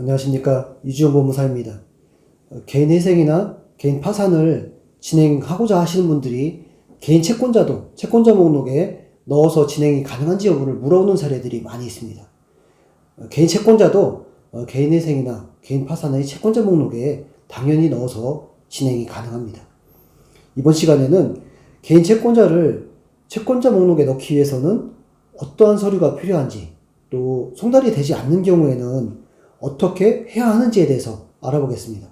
안녕하십니까. 이주영 법무사입니다. 개인 회생이나 개인 파산을 진행하고자 하시는 분들이 개인 채권자도 채권자 목록에 넣어서 진행이 가능한지 여부를 물어오는 사례들이 많이 있습니다. 개인 채권자도 개인 회생이나 개인 파산의 채권자 목록에 당연히 넣어서 진행이 가능합니다. 이번 시간에는 개인 채권자를 채권자 목록에 넣기 위해서는 어떠한 서류가 필요한지, 또 송달이 되지 않는 경우에는 어떻게 해야 하는지에 대해서 알아보겠습니다.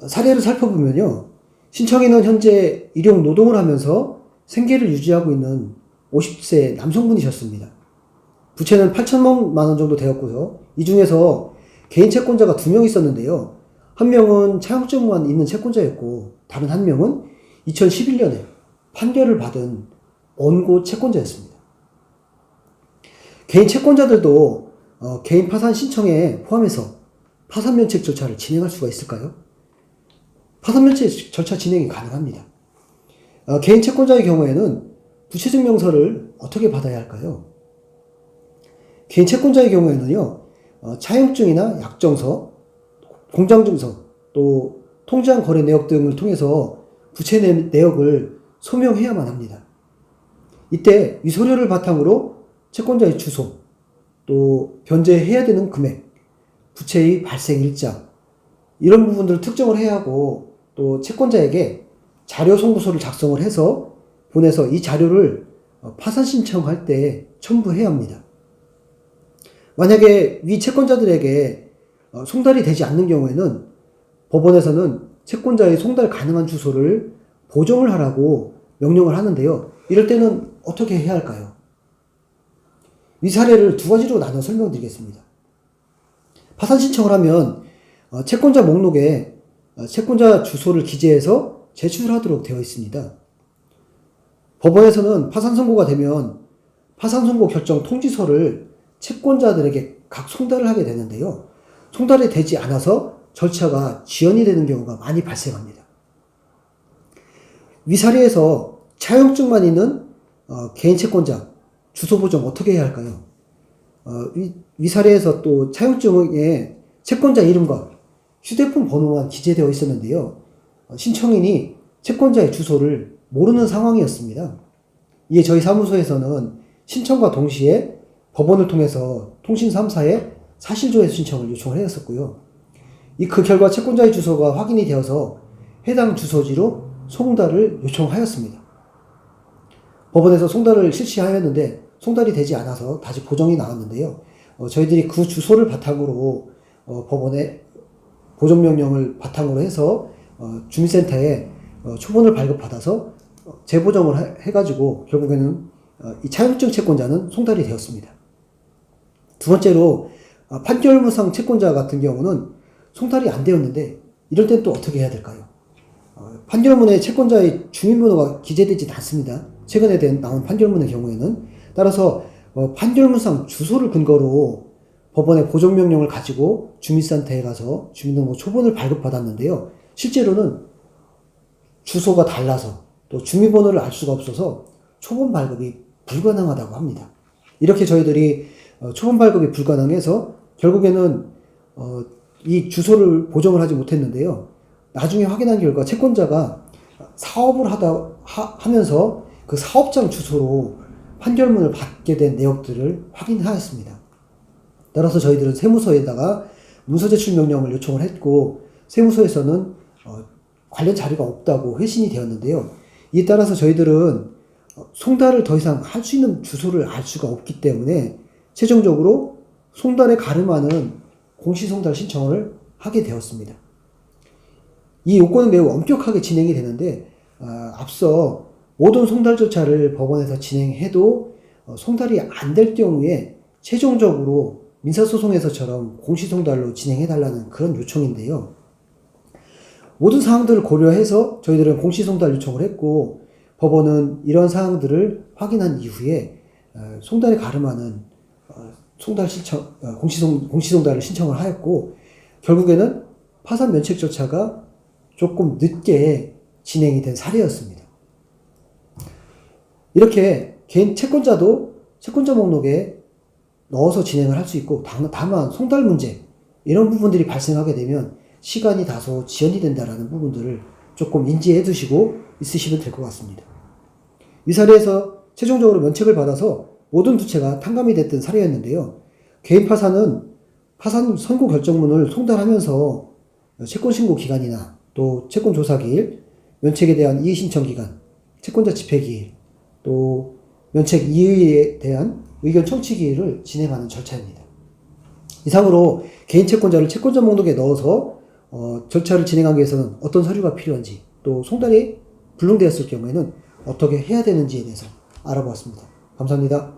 사례를 살펴보면요. 신청인은 현재 일용 노동을 하면서 생계를 유지하고 있는 50세 남성분이셨습니다. 부채는 8천만 원 정도 되었고요. 이 중에서 개인 채권자가 2명 있었는데요. 한 명은 차용증만 있는 채권자였고, 다른 한 명은 2011년에 판결을 받은 원고 채권자였습니다. 개인 채권자들도 개인 파산 신청에 포함해서 파산 면책 절차를 진행할 수가 있을까요? 파산 면책 절차 진행이 가능합니다. 개인 채권자의 경우에는 부채증명서를 어떻게 받아야 할까요? 개인 채권자의 경우에는요, 차용증이나 약정서, 공장증서, 또 통지한 거래 내역 등을 통해서 부채 내역을 소명해야만 합니다. 이때 이 서류를 바탕으로 채권자의 주소, 또 변제해야 되는 금액, 부채의 발생 일자, 이런 부분들을 특정을 해야 하고, 또 채권자에게 자료 송부서를 작성을 해서 보내서 이 자료를 파산 신청할 때 첨부해야 합니다. 만약에 위 채권자들에게 송달이 되지 않는 경우에는 법원에서는 채권자의 송달 가능한 주소를 보정을 하라고 명령을 하는데요. 이럴 때는 어떻게 해야 할까요? 이 사례를 2가지로 나눠 설명드리겠습니다. 파산 신청을 하면 채권자 목록에 채권자 주소를 기재해서 제출하도록 되어 있습니다. 법원에서는 파산 선고가 되면 파산 선고 결정 통지서를 채권자들에게 각 송달을 하게 되는데요. 송달이 되지 않아서 절차가 지연이 되는 경우가 많이 발생합니다. 위 사례에서 차용증만 있는 개인 채권자 주소 보정 어떻게 해야 할까요? 위 사례에서 또 차용증에 채권자 이름과 휴대폰 번호만 기재되어 있었는데요. 신청인이 채권자의 주소를 모르는 상황이었습니다. 이에 저희 사무소에서는 신청과 동시에 법원을 통해서 통신 3사에 사실조회 신청을 요청을 했었고요. 그 결과 채권자의 주소가 확인이 되어서 해당 주소지로 송달을 요청하였습니다. 법원에서 송달을 실시하였는데 송달이 되지 않아서 다시 보정이 나왔는데요. 저희들이 그 주소를 바탕으로 법원에 보정명령을 바탕으로 해서 주민센터에 초본을 발급받아서 재보정을 해가지고 결국에는 이 차용증 채권자는 송달이 되었습니다. 두 번째로 판결무상 채권자 같은 경우는 송달이 안 되었는데 이럴 땐 또 어떻게 해야 될까요? 판결문에 채권자의 주민번호가 기재되지 않습니다. 최근에 나온 판결문의 경우에는. 따라서 판결문상 주소를 근거로 법원의 보정명령을 가지고 주민센터에 가서 주민등록 초본을 발급받았는데요. 실제로는 주소가 달라서 또 주민번호를 알 수가 없어서 초본 발급이 불가능하다고 합니다. 이렇게 저희들이 초본 발급이 불가능해서 결국에는 이 주소를 보정을 하지 못했는데요. 나중에 확인한 결과 채권자가 사업을 하면서 그 사업장 주소로 판결문을 받게 된 내역들을 확인하였습니다. 따라서 저희들은 세무서에다가 문서 제출 명령을 요청을 했고, 세무서에서는 관련 자료가 없다고 회신이 되었는데요. 이에 따라서 저희들은 송달을 더 이상 할 수 있는 주소를 알 수가 없기 때문에 최종적으로 송달에 가름하는 공시송달 신청을 하게 되었습니다. 이 요건은 매우 엄격하게 진행이 되는데, 앞서 모든 송달 절차를 법원에서 진행해도 송달이 안 될 경우에 최종적으로 민사소송에서처럼 공시송달로 진행해달라는 그런 요청인데요. 모든 사항들을 고려해서 저희들은 공시송달 요청을 했고, 법원은 이런 사항들을 확인한 이후에 송달에 가름하는 송달 신청, 공시송달을 신청을 하였고, 결국에는 파산 면책 절차가 조금 늦게 진행이 된 사례였습니다. 이렇게 개인 채권자도 채권자 목록에 넣어서 진행을 할 수 있고, 다만 송달 문제 이런 부분들이 발생하게 되면 시간이 다소 지연이 된다라는 부분들을 조금 인지해 두시고 있으시면 될 것 같습니다. 이 사례에서 최종적으로 면책을 받아서 모든 주체가 탕감이 됐던 사례였는데요. 개인 파산은 파산 선고 결정문을 송달하면서 채권 신고 기간이나 또 채권 조사 기일, 면책에 대한 이의 신청 기간, 채권자 집행 기일, 또 면책 이의에 대한 의견 청취 기일을 진행하는 절차입니다. 이상으로 개인 채권자를 채권자 목록에 넣어서 절차를 진행하기 위해서는 어떤 서류가 필요한지, 또 송달이 불능되었을 경우에는 어떻게 해야 되는지에 대해서 알아보았습니다. 감사합니다.